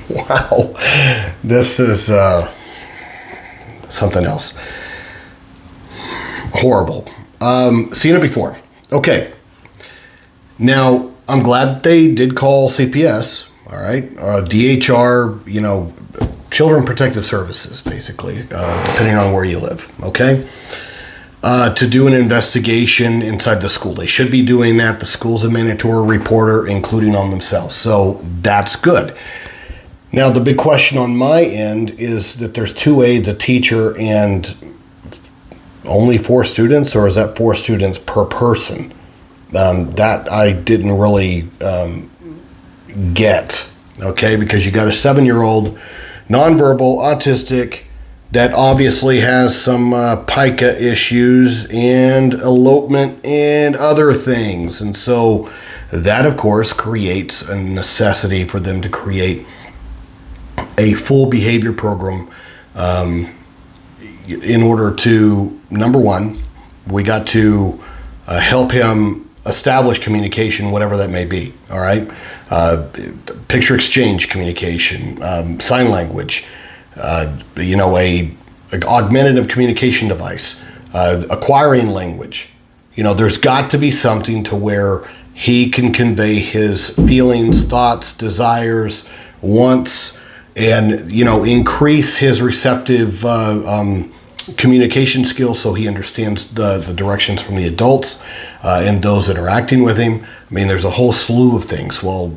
Wow. This is something else. Horrible. Seen it before. Okay. Now, I'm glad they did call CPS, all right? DHR, Children Protective Services, basically, depending on where you live, okay? To do an investigation inside the school. They should be doing that. The school's a mandatory reporter, including on themselves. So that's good. Now, the big question on my end is that there's 2 aides, a teacher, and only 4 students, or is that 4 students per person? That I didn't really get, okay? Because you got a 7-year-old, nonverbal, autistic, that obviously has some pica issues and elopement and other things. And so that, of course, creates a necessity for them to create a full behavior program in order to, number one, we got to help him establish communication, whatever that may be, all right? Picture exchange communication, sign language, a augmentative communication device, acquiring language. There's got to be something to where he can convey his feelings, thoughts, desires, wants, and, increase his receptive communication skills so he understands the directions from the adults and those interacting with him. I mean, there's a whole slew of things. Well,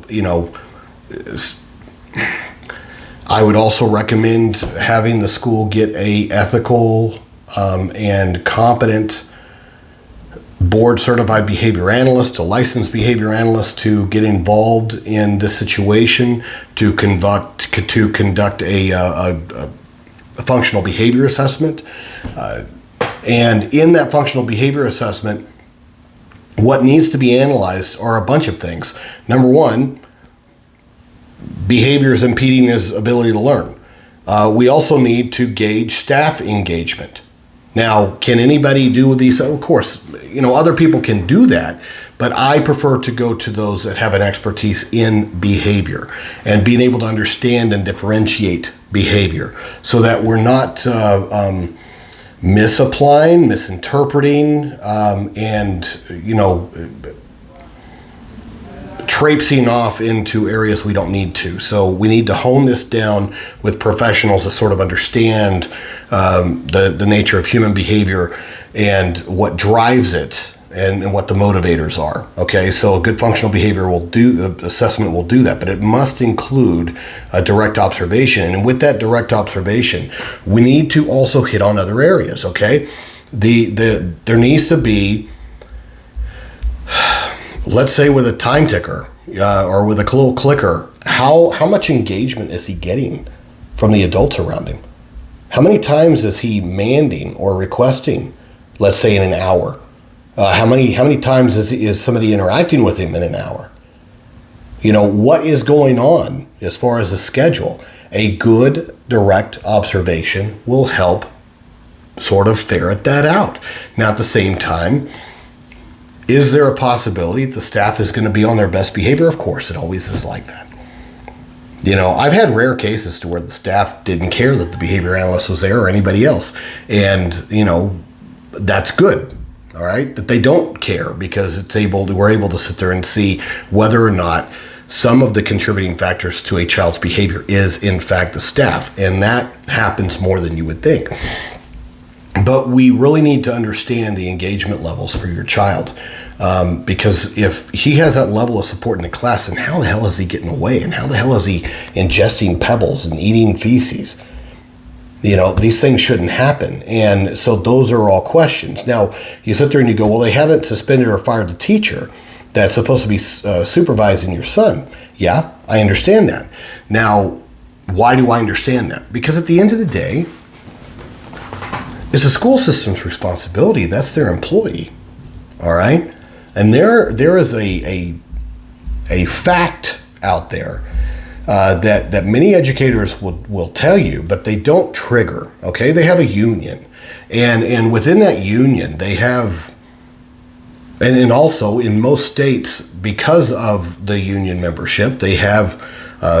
I would also recommend having the school get a ethical and competent board-certified behavior analyst, a licensed behavior analyst, to get involved in this situation, to conduct a functional behavior assessment. And in that functional behavior assessment, what needs to be analyzed are a bunch of things. Number one, behaviors impeding his ability to learn. We also need to gauge staff engagement. Now, can anybody do these? Of course, other people can do that, but I prefer to go to those that have an expertise in behavior and being able to understand and differentiate behavior so that we're not misapplying, misinterpreting, and traipsing off into areas we don't need to. So we need to hone this down with professionals that sort of understand the nature of human behavior and what drives it and what the motivators are. Okay, so a good functional behavior assessment will do that, but it must include a direct observation. And with that direct observation, we need to also hit on other areas. Okay, there needs to be, let's say, with a time ticker or with a little clicker, how much engagement is he getting from the adults around him? How many times is he manding or requesting, let's say, in an hour? How many times is somebody interacting with him in an hour? What is going on as far as the schedule? A good direct observation will help sort of ferret that out. Now, at the same time, is there a possibility the staff is going to be on their best behavior? Of course, it always is like that. I've had rare cases to where the staff didn't care that the behavior analyst was there or anybody else. And, that's good, all right? That they don't care because we're able to sit there and see whether or not some of the contributing factors to a child's behavior is, in fact, the staff. And that happens more than you would think. But we really need to understand the engagement levels for your child, because if he has that level of support in the class, then how the hell is he getting away? And how the hell is he ingesting pebbles and eating feces? These things shouldn't happen. And so those are all questions. Now, you sit there and you go, well, they haven't suspended or fired the teacher that's supposed to be supervising your son. Yeah, I understand that. Now, why do I understand that? Because at the end of the day, it's the school system's responsibility. That's their employee, all right? And there is a fact out there that many educators will tell you, but they don't trigger, okay? They have a union. And within that union, they have And also in most states, because of the union membership, they have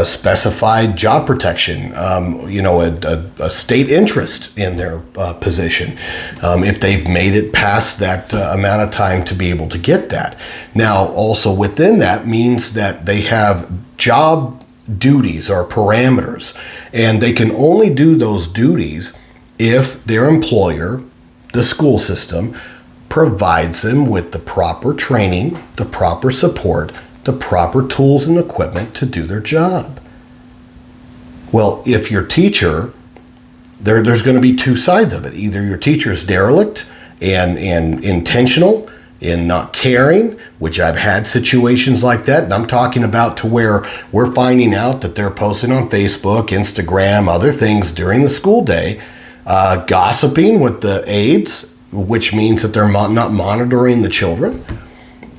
specified job protection, a state interest in their position, if they've made it past that amount of time to be able to get that. Now, also within that means that they have job duties or parameters, and they can only do those duties if their employer, the school system, provides them with the proper training, the proper support, the proper tools and equipment to do their job. Well, if your teacher, there's going to be two sides of it. Either your teacher is derelict and intentional in not caring, which I've had situations like that, and I'm talking about to where we're finding out that they're posting on Facebook, Instagram, other things during the school day, gossiping with the aides, which means that they're not monitoring the children.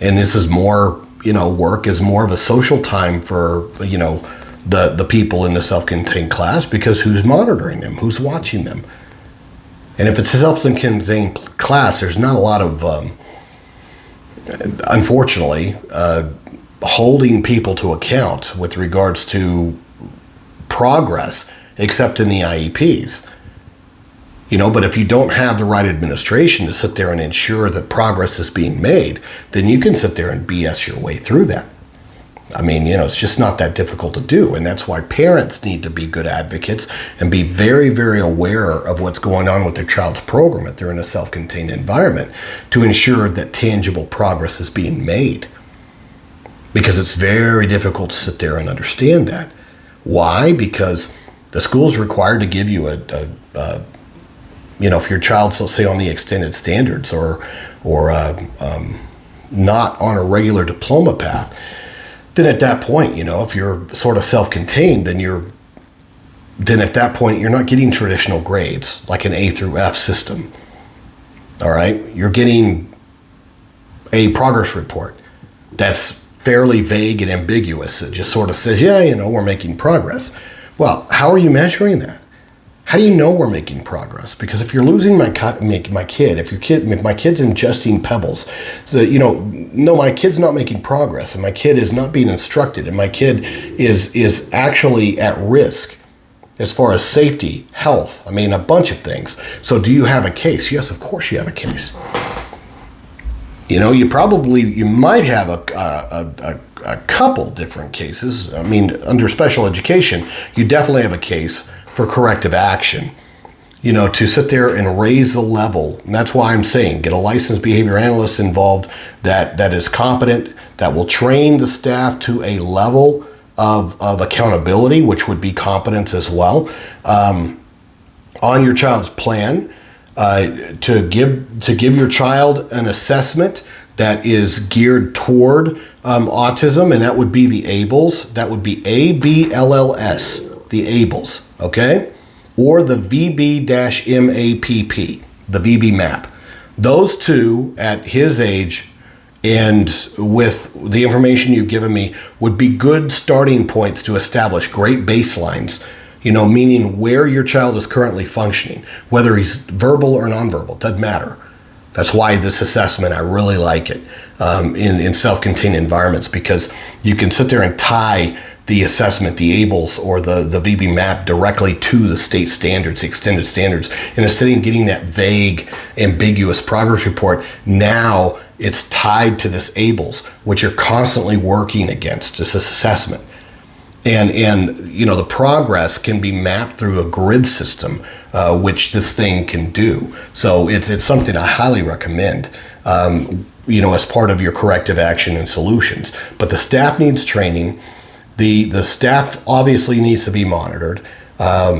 And this is more, work is more of a social time for, the people in the self-contained class, because who's monitoring them? Who's watching them? And if it's a self-contained class, there's not a lot of, unfortunately, holding people to account with regards to progress, except in the IEPs. But if you don't have the right administration to sit there and ensure that progress is being made, then you can sit there and BS your way through that. It's just not that difficult to do. And that's why parents need to be good advocates and be very, very aware of what's going on with their child's program if they're in a self-contained environment, to ensure that tangible progress is being made. Because it's very difficult to sit there and understand that. Why? Because the school is required to give you if your child's, let's say, on the extended standards or not on a regular diploma path, then at that point, if you're sort of self-contained, then at that point you're not getting traditional grades like an A through F system. All right, you're getting a progress report that's fairly vague and ambiguous. It just sort of says, we're making progress. Well, how are you measuring that? How do you know we're making progress? Because if you're losing my kid, if my kid's ingesting pebbles, no, my kid's not making progress, and my kid is not being instructed, and my kid is actually at risk as far as safety, health, a bunch of things. So do you have a case? Yes, of course you have a case. You might have a couple different cases. Under special education, you definitely have a case for corrective action, to sit there and raise the level. And that's why I'm saying get a licensed behavior analyst involved that is competent, that will train the staff to a level of accountability, which would be competence as well, on your child's plan, to give your child an assessment that is geared toward autism, and that would be the ABLS. That would be ABLLS, the ABLS, okay? Or the VB-MAPP, the VB map. Those two at his age, and with the information you've given me, would be good starting points to establish great baselines, meaning where your child is currently functioning, whether he's verbal or nonverbal, doesn't matter. That's why this assessment, I really like it in self-contained environments, because you can sit there and tie the assessment, the ABLS or the VB map directly to the state standards, the extended standards. And instead of getting that vague, ambiguous progress report, now it's tied to this ABLS, which you're constantly working against, this assessment. And the progress can be mapped through a grid system, which this thing can do. So it's something I highly recommend, as part of your corrective action and solutions. But the staff needs training. The staff obviously needs to be monitored, but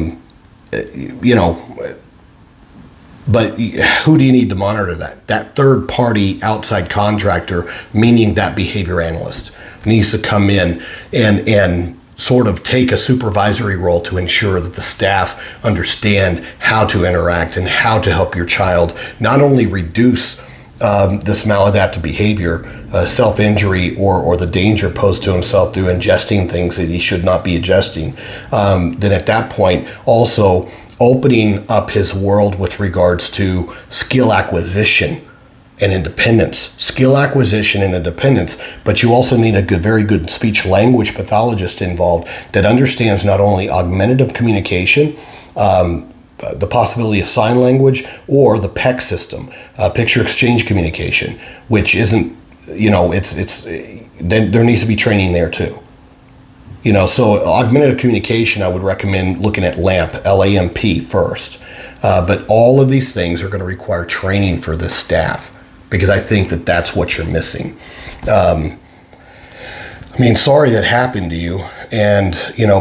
who do you need to monitor that? That third party outside contractor, meaning that behavior analyst, needs to come in and sort of take a supervisory role to ensure that the staff understand how to interact and how to help your child not only reduce this maladaptive behavior, self-injury, or the danger posed to himself through ingesting things that he should not be ingesting, then at that point also opening up his world with regards to skill acquisition and independence, skill acquisition and independence, but you also need a very good speech language pathologist involved that understands not only augmentative communication, the possibility of sign language, or the PEC system, picture exchange communication, which isn't, there needs to be training there too. So augmentative communication, I would recommend looking at LAMP, LAMP first. But all of these things are going to require training for this staff, because I think that that's what you're missing. Sorry that happened to you. And,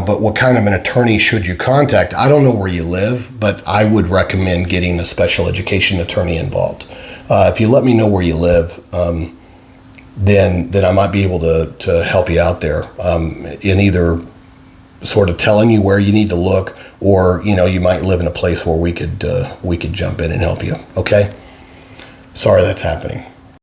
but what kind of an attorney should you contact? I don't know where you live, but I would recommend getting a special education attorney involved. If you let me know where you live, then I might be able to help you out there in either sort of telling you where you need to look, or you might live in a place where we could jump in and help you. Okay, sorry that's happening.